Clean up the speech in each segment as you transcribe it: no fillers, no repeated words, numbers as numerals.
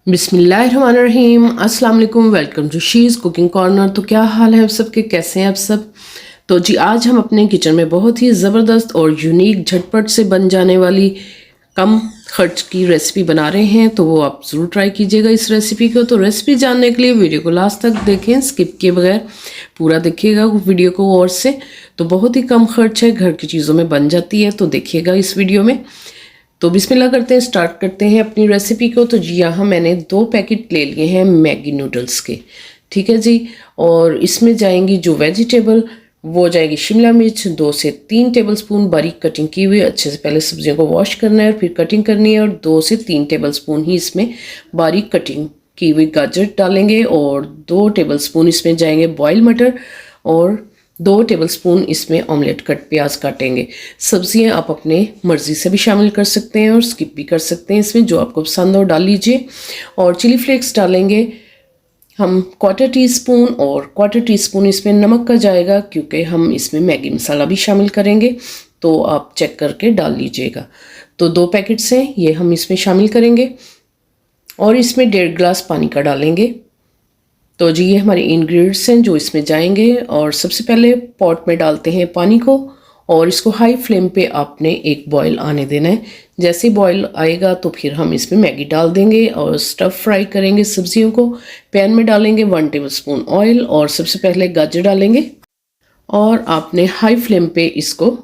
बिस्मिल्लाहिर्रहमानिर्रहीम, अस्सलाम वालेकुम। Welcome to She's Cooking Corner. तो क्या हाल है आप सबके, कैसे हैं आप सब। तो जी आज हम अपने किचन में बहुत ही ज़बरदस्त और यूनिक झटपट से बन जाने वाली कम खर्च की रेसिपी बना रहे हैं। तो वो आप ज़रूर ट्राई कीजिएगा इस रेसिपी को। तो रेसिपी जानने के लिए वीडियो को लास्ट तक देखें, स्किप किए बगैर पूरा देखिएगा वीडियो को गौर से। तो बहुत ही कम खर्च है, घर की चीज़ों में बन जाती है। तो देखिएगा इस वीडियो में। तो बिस्मिल्लाह करते हैं, स्टार्ट करते हैं अपनी रेसिपी को। तो जी यहाँ मैंने 2 पैकेट ले लिए हैं मैगी नूडल्स के, ठीक है जी। और इसमें जाएंगी जो वेजिटेबल, वो जाएगी शिमला मिर्च 2 से 3 टेबलस्पून बारीक कटिंग की हुई। अच्छे से पहले सब्जियों को वॉश करना है और फिर कटिंग करनी है। और 2 से 3 टेबलस्पून ही इसमें बारीक कटिंग की हुई गाजर डालेंगे। और 2 टेबलस्पून इसमें जाएंगे बॉयल मटर। और 2 टेबलस्पून इसमें ऑमलेट कट प्याज काटेंगे। सब्जियां आप अपने मर्ज़ी से भी शामिल कर सकते हैं और स्किप भी कर सकते हैं, इसमें जो आपको पसंद हो डाल लीजिए। और चिली फ्लेक्स डालेंगे हम 1/4 टीस्पून, और 1/4 टीस्पून इसमें नमक का जाएगा, क्योंकि हम इसमें मैगी मसाला भी शामिल करेंगे। तो आप चेक करके डाल लीजिएगा। तो 2 पैकेट्स हैं ये हम इसमें शामिल करेंगे। और इसमें 1.5 गिलास पानी का डालेंगे। तो जी ये हमारे इंग्रेडिएंट्स हैं जो इसमें जाएंगे। और सबसे पहले पॉट में डालते हैं पानी को, और इसको हाई फ्लेम पे आपने एक बॉयल आने देना है। जैसे बॉयल आएगा तो फिर हम इसमें मैगी डाल देंगे और स्टफ फ्राई करेंगे सब्जियों को। पैन में डालेंगे 1 टेबलस्पून ऑयल, और सबसे पहले गाजर डालेंगे। और आपने हाई फ्लेम पे इसको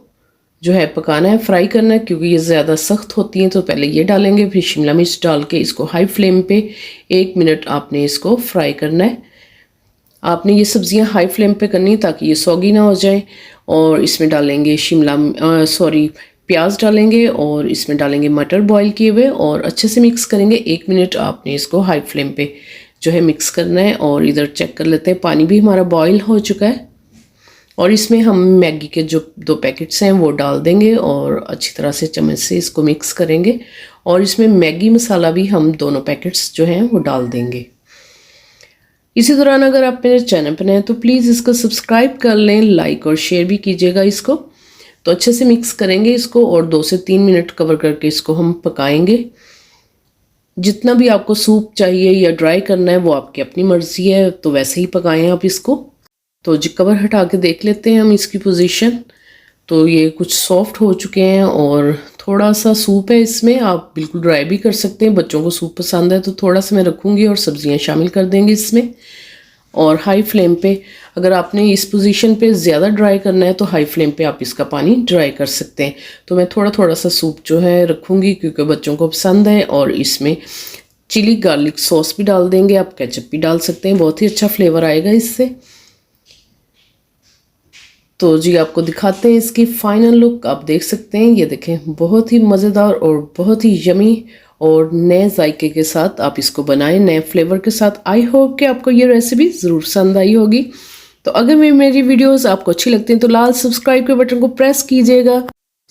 जो है पकाना है, फ्राई करना है, क्योंकि ये ज़्यादा सख्त होती हैं। तो पहले ये डालेंगे, फिर शिमला मिर्च डाल के इसको हाई फ्लेम पे 1 मिनट आपने इसको फ्राई करना है। आपने ये सब्जियां हाई फ्लेम पे करनी ताकि ये सौगी ना हो जाए। और इसमें डालेंगे प्याज डालेंगे, और इसमें डालेंगे मटर बॉईल किए हुए, और अच्छे से मिक्स करेंगे। 1 मिनट आपने इसको हाई फ्लेम पे जो है मिक्स करना है। और इधर चेक कर लेते हैं, पानी भी हमारा बॉईल हो चुका है। और इसमें हम मैगी के जो 2 पैकेट्स हैं वो डाल देंगे, और अच्छी तरह से चम्मच से इसको मिक्स करेंगे। और इसमें मैगी मसाला भी हम दोनों पैकेट्स जो हैं वो डाल देंगे। इसी दौरान अगर आप मेरे चैनल पर हैं तो प्लीज़ इसको सब्सक्राइब कर लें, लाइक और शेयर भी कीजिएगा इसको। तो अच्छे से मिक्स करेंगे इसको, और 2 से 3 मिनट कवर करके इसको हम पकाएंगे। जितना भी आपको सूप चाहिए या ड्राई करना है वो आपकी अपनी मर्ज़ी है, तो वैसे ही पकाएं आप इसको। तो जी कवर हटा के देख लेते हैं हम इसकी पोजीशन। तो ये कुछ सॉफ्ट हो चुके हैं, और थोड़ा सा सूप है इसमें। आप बिल्कुल ड्राई भी कर सकते हैं, बच्चों को सूप पसंद है तो थोड़ा सा मैं रखूँगी और सब्जियां शामिल कर देंगे इसमें। और हाई फ्लेम पे, अगर आपने इस पोजीशन पे ज़्यादा ड्राई करना है तो हाई फ्लेम पे आप इसका पानी ड्राई कर सकते हैं। तो मैं थोड़ा थोड़ा सा सूप जो है रखूँगी, क्योंकि बच्चों को पसंद है। और इसमें चिली गार्लिक सॉस भी डाल देंगे, आप केचप भी डाल सकते हैं, बहुत ही अच्छा फ्लेवर आएगा इससे। तो जी आपको दिखाते हैं इसकी फाइनल लुक, आप देख सकते हैं। ये देखें, बहुत ही मज़ेदार और बहुत ही यमी और नए जायके के साथ आप इसको बनाएं, नए फ्लेवर के साथ। आई होप कि आपको ये रेसिपी ज़रूर पसंद आई होगी। तो अगर मेरी वीडियोस आपको अच्छी लगती हैं तो लाल सब्सक्राइब के बटन को प्रेस कीजिएगा,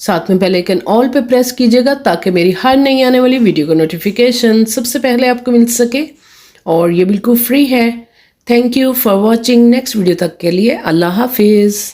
साथ में बेल आइकन ऑल पे प्रेस कीजिएगा, ताकि मेरी हर नई आने वाली वीडियो का नोटिफिकेशन सबसे पहले आपको मिल सके। और ये बिल्कुल फ्री है। Thank you for watching. Next video तक के लिए अल्लाह हाफिज़।